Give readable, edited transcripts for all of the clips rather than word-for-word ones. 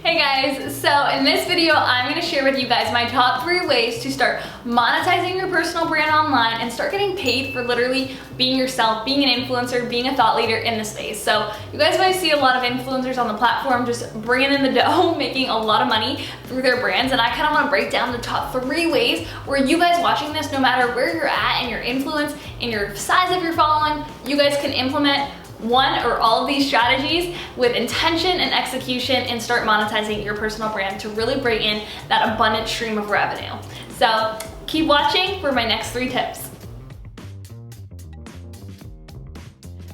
Hey guys, so in this video I'm going to share with you guys my top 3 ways to start monetizing your personal brand online and start getting paid for literally being yourself, being an influencer, being a thought leader in the space. So you guys might see a lot of influencers on the platform just bringing in the dough, making a lot of money through their brands, and I kind of want to break down the top 3 ways where you guys watching this, no matter where you're at in your influence, in your size of your following, you guys can implement one or all of these strategies with intention and execution and start monetizing your personal brand to really bring in that abundant stream of revenue. So keep watching for my next 3 tips.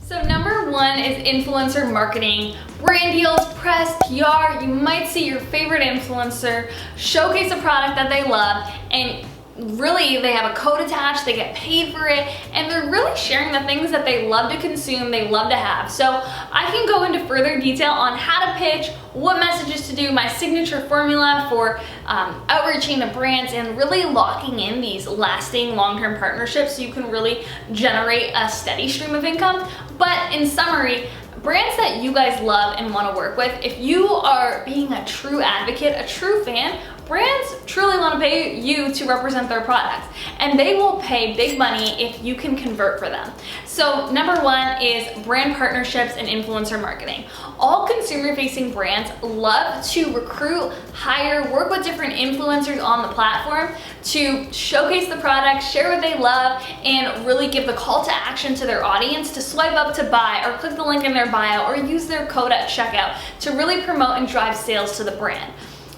So number 1 is influencer marketing. Brand deals, press, PR. You might see your favorite influencer showcase a product that they love, and really they have a code attached, they get paid for it, and they're really sharing the things that they love to consume, they love to have. So I can go into further detail on how to pitch, what messages to do, my signature formula for outreaching to brands, and really locking in these lasting long-term partnerships so you can really generate a steady stream of income. But in summary, brands that you guys love and want to work with, if you are being a true advocate, a true fan, brands truly want to pay you to represent their products, and they will pay big money if you can convert for them. So number 1 is brand partnerships and influencer marketing. All consumer-facing brands love to recruit, hire, work with different influencers on the platform to showcase the product, share what they love, and really give the call to action to their audience to swipe up to buy or click the link in their bio or use their code at checkout to really promote and drive sales to the brand.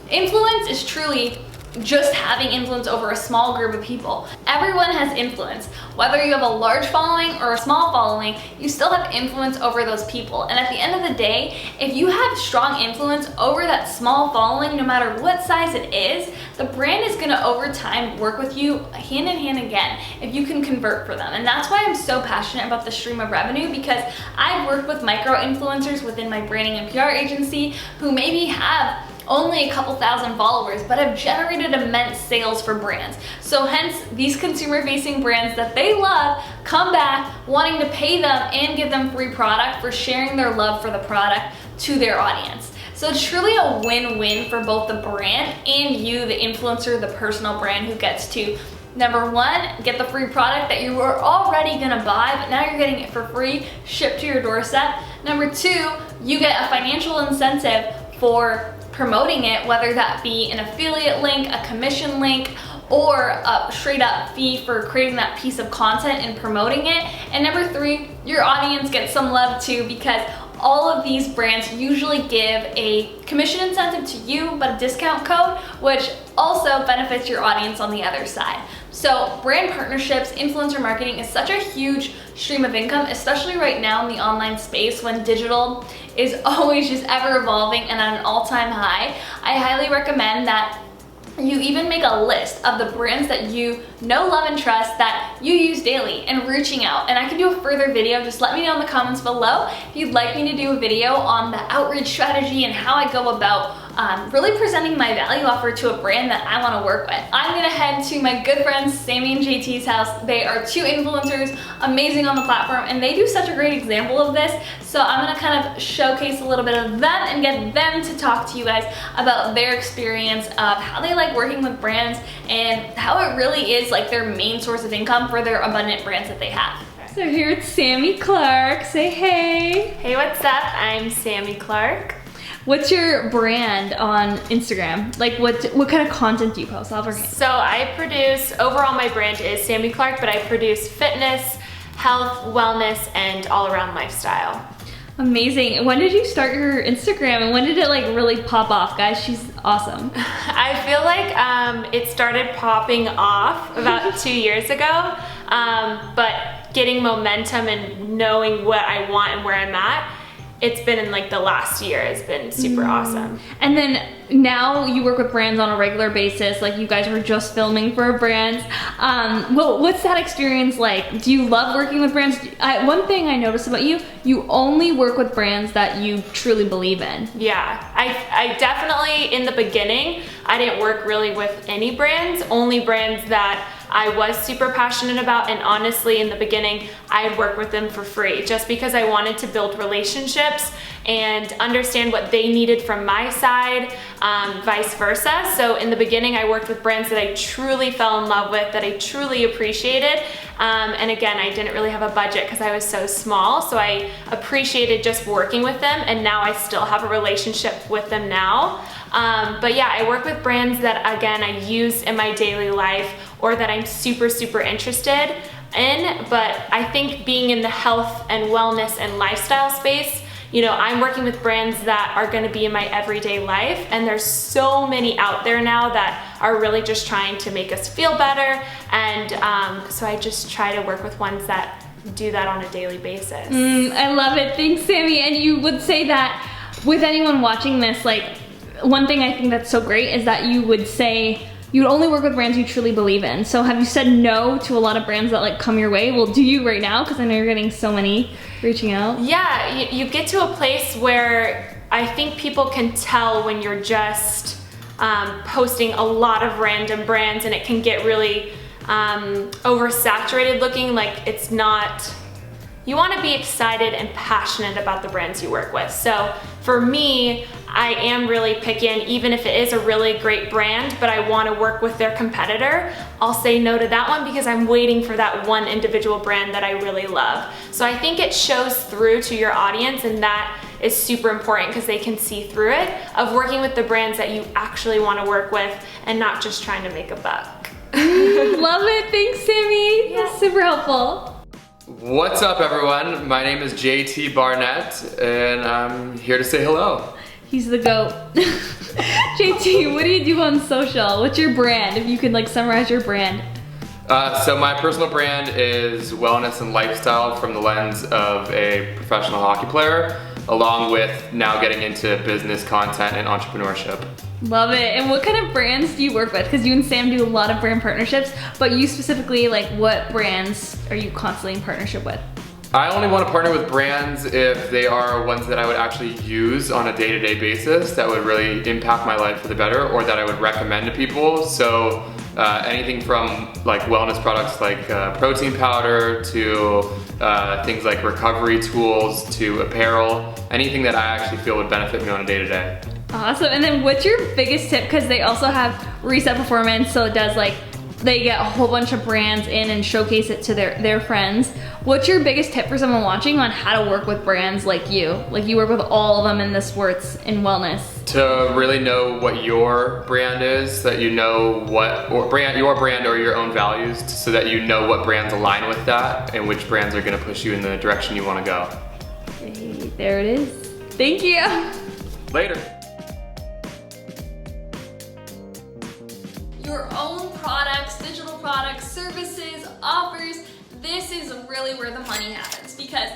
Influence is truly just having influence over a small group of people. Everyone has influence. Whether you have a large following or a small following, you still have influence over those people. And at the end of the day, if you have strong influence over that small following, no matter what size it is, the brand is gonna over time work with you hand in hand again if you can convert for them. And that's why I'm so passionate about the stream of revenue, because I've worked with micro influencers within my branding and PR agency who maybe have only a couple thousand followers, but have generated immense sales for brands. So hence, these consumer-facing brands that they love come back wanting to pay them and give them free product for sharing their love for the product to their audience. So it's truly a win-win for both the brand and you, the influencer, the personal brand, who gets to, number 1, get the free product that you were already gonna buy, but now you're getting it for free, shipped to your doorstep. Number 2, you get a financial incentive for promoting it, whether that be an affiliate link, a commission link, or a straight up fee for creating that piece of content and promoting it. And number 3, your audience gets some love too, because all of these brands usually give a commission incentive to you, but a discount code, which also benefits your audience on the other side. So brand partnerships, influencer marketing is such a huge stream of income, especially right now in the online space when digital is always just ever evolving and at an all-time high. I highly recommend that you even make a list of the brands that you know, love, and trust that you use daily and reaching out. And I can do a further video. Just let me know in the comments below if you'd like me to do a video on the outreach strategy and how I go about really presenting my value offer to a brand that I want to work with. I'm gonna head to my good friends Sami and JT's house. They are 2 influencers, amazing on the platform, and they do such a great example of this. So I'm gonna kind of showcase a little bit of them and get them to talk to you guys about their experience of how they like working with brands and how it really is like their main source of income for their abundant brands that they have. So here it's Sami Clarke. Say hey. Hey, what's up? I'm Sami Clarke. What's your brand on Instagram? Like what kind of content do you post? So I produce, overall my brand is Sami Clarke, but I produce fitness, health, wellness, and all around lifestyle. Amazing. When did you start your Instagram and when did it like really pop off? Guys, she's awesome. I feel like it started popping off about 2 years ago, but getting momentum and knowing what I want and where I'm at, it's been in like the last year has been super awesome. And then now you work with brands on a regular basis, like you guys were just filming for a brand. What's that experience like? Do you love working with brands? One thing I noticed about you, you only work with brands that you truly believe in. Yeah, I definitely, in the beginning, I didn't work really with any brands, only brands that I was super passionate about, and honestly in the beginning I'd work with them for free just because I wanted to build relationships and understand what they needed from my side, vice versa. So in the beginning I worked with brands that I truly fell in love with, that I truly appreciated, and again, I didn't really have a budget because I was so small, so I appreciated just working with them, and now I still have a relationship with them now. But yeah, I work with brands that, again, I use in my daily life or that I'm super, super interested in. But I think being in the health and wellness and lifestyle space, you know, I'm working with brands that are gonna be in my everyday life, and there's so many out there now that are really just trying to make us feel better, and so I just try to work with ones that do that on a daily basis. I love it. Thanks, Sami. And you would say that with anyone watching this, like, one thing I think that's so great is that you would say you would only work with brands you truly believe in. So have you said no to a lot of brands that like come your way? Well, do you right now? Because I know you're getting so many reaching out. Yeah, you get to a place where I think people can tell when you're just posting a lot of random brands, and it can get really oversaturated looking, like it's not, you want to be excited and passionate about the brands you work with. So for me, I am really picky, and even if it is a really great brand, but I want to work with their competitor, I'll say no to that one because I'm waiting for that one individual brand that I really love. So I think it shows through to your audience, and that is super important because they can see through it, of working with the brands that you actually want to work with and not just trying to make a buck. Love it. Thanks, Sami. Yeah. That's super helpful. What's up, everyone? My name is JT Barnett, and I'm here to say hello. He's the GOAT. JT, what do you do on social? What's your brand? If you could like summarize your brand. So my personal brand is wellness and lifestyle from the lens of a professional hockey player, along with now getting into business content and entrepreneurship. Love it. And what kind of brands do you work with? Because you and Sam do a lot of brand partnerships, but you specifically, like, what brands are you constantly in partnership with? I only want to partner with brands if they are ones that I would actually use on a day-to-day basis that would really impact my life for the better, or that I would recommend to people. So anything from like wellness products like protein powder to things like recovery tools to apparel, anything that I actually feel would benefit me on a day-to-day. Awesome. And then what's your biggest tip? Because they also have Reset Performance, so it does like, they get a whole bunch of brands in and showcase it to their friends. What's your biggest tip for someone watching on how to work with brands like you? Like you work with all of them in this sports and wellness. To really know what your brand is, that you know what, or your brand or your own values, so that you know what brands align with that and which brands are gonna push you in the direction you wanna go. Hey, there it is. Thank you. Later. Your own products, digital products, services, offers, this is really where the money happens, because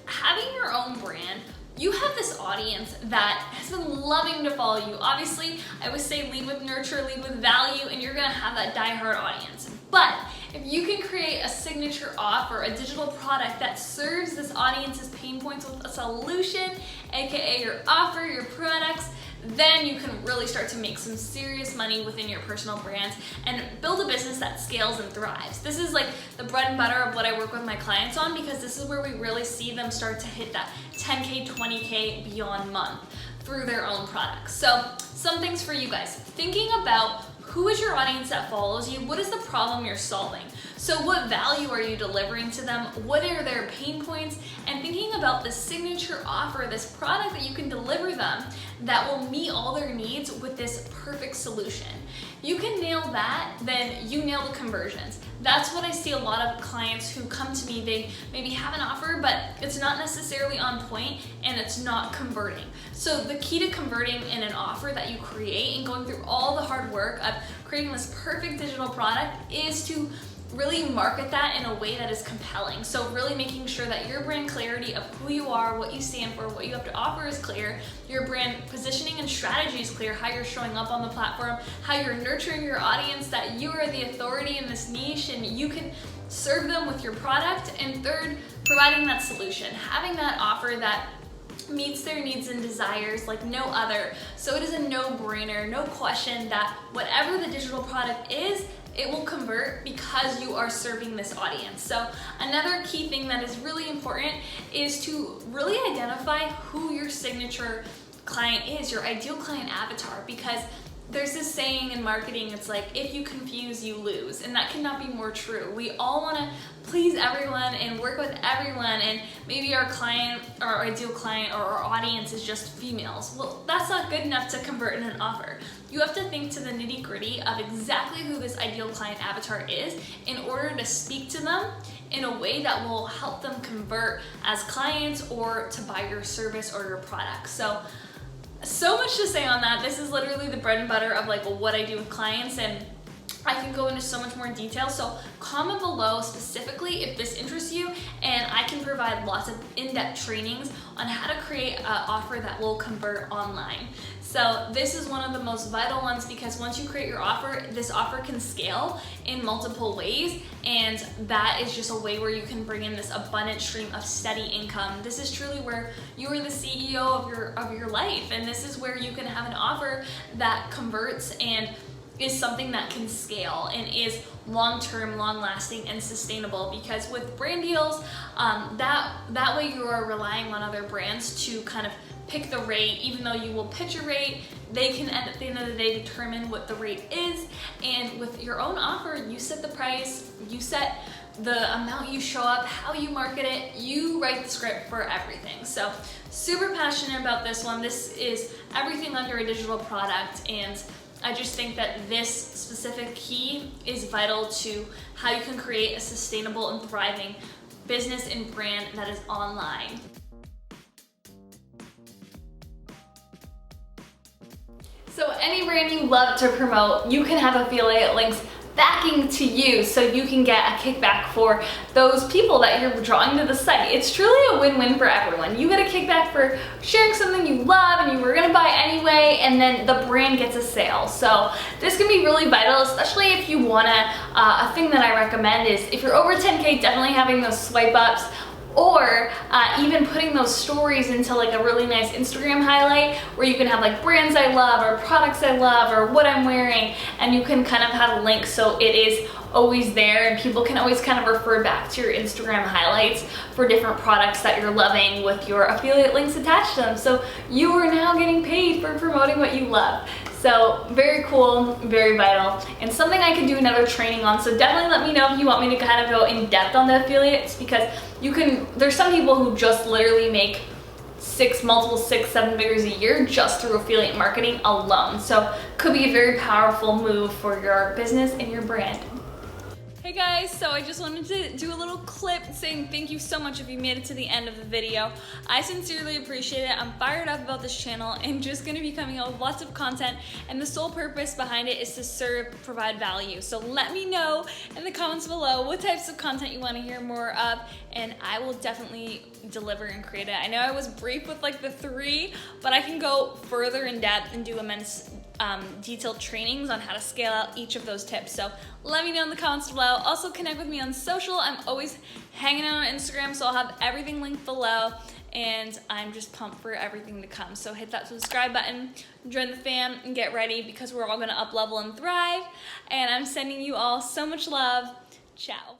having your own brand, you have this audience that has been loving to follow you. Obviously, I would say lead with nurture, lead with value, and you're gonna have that diehard audience. But if you can create a signature offer, a digital product that serves this audience's pain points with a solution, aka your offer, your products, then you can really start to make some serious money within your personal brands and build a business that scales and thrives. This is like the bread and butter of what I work with my clients on, because this is where we really see them start to hit that 10K, 20K beyond month through their own products. So some things for you guys. Thinking about who is your audience that follows you? What is the problem you're solving? So what value are you delivering to them? What are their pain points? And thinking about the signature offer, this product that you can deliver them that will meet all their needs with this perfect solution. You can nail that, then you nail the conversions. That's what I see a lot of clients who come to me, they maybe have an offer, but it's not necessarily on point and it's not converting. So the key to converting in an offer that you create and going through all the hard work of creating this perfect digital product is to really market that in a way that is compelling. So really making sure that your brand clarity of who you are, what you stand for, what you have to offer is clear, your brand positioning and strategy is clear, how you're showing up on the platform, how you're nurturing your audience, that you are the authority in this niche and you can serve them with your product. And third, providing that solution, having that offer that meets their needs and desires like no other. So it is a no-brainer, no question that whatever the digital product is it will convert because you are serving this audience. So another key thing that is really important is to really identify who your signature client is, your ideal client avatar, because there's this saying in marketing, it's like, if you confuse, you lose. And that cannot be more true. We all wanna please everyone and work with everyone, and maybe our client, our ideal client, or our audience is just females. Well, that's not good enough to convert in an offer. You have to think to the nitty-gritty of exactly who this ideal client avatar is in order to speak to them in a way that will help them convert as clients or to buy your service or your product. So much to say on that. This is literally the bread and butter of like what I do with clients, and I can go into so much more detail. So comment below specifically if this interests you, and I can provide lots of in-depth trainings on how to create an offer that will convert online. So this is one of the most vital ones, because once you create your offer, this offer can scale in multiple ways, and that is just a way where you can bring in this abundant stream of steady income. This is truly where you are the CEO of your life, and this is where you can have an offer that converts and is something that can scale and is long-term, long-lasting, and sustainable. Because with brand deals, that way you are relying on other brands to kind of pick the rate. Even though you will pitch a rate, they can at the end of the day determine what the rate is. And with your own offer, you set the price, you set the amount you show up, how you market it, you write the script for everything. So super passionate about this one. This is everything under a digital product, and I just think that this specific key is vital to how you can create a sustainable and thriving business and brand that is online. So any brand you love to promote, you can have affiliate links backing to you, so you can get a kickback for those people that you're drawing to the site. It's truly a win-win for everyone. You get a kickback for sharing something you love and you were gonna buy anyway, and then the brand gets a sale. So this can be really vital, especially if you wanna, a thing that I recommend is if you're over 10K, definitely having those swipe ups, or even putting those stories into like a really nice Instagram highlight where you can have like brands I love or products I love or what I'm wearing, and you can kind of have a link so it is always there and people can always kind of refer back to your Instagram highlights for different products that you're loving with your affiliate links attached to them. So you are now getting paid for promoting what you love. So very cool, very vital, and something I can do another training on. So definitely let me know if you want me to kind of go in depth on the affiliates, because there's some people who just literally make multiple six, 7 figures a year just through affiliate marketing alone. So could be a very powerful move for your business and your brand. Hey guys, so I just wanted to do a little clip saying thank you so much if you made it to the end of the video. I sincerely appreciate it. I'm fired up about this channel and just gonna be coming out with lots of content, and the sole purpose behind it is to serve, provide value. So let me know in the comments below what types of content you wanna hear more of, and I will definitely deliver and create it. I know I was brief with like the 3, but I can go further in depth and do immense detailed trainings on how to scale out each of those tips. So let me know in the comments below. Also connect with me on social. I'm always hanging out on Instagram, so I'll have everything linked below, and I'm just pumped for everything to come. So hit that subscribe button, join the fam, and get ready, because we're all gonna up level and thrive. And I'm sending you all so much love. Ciao.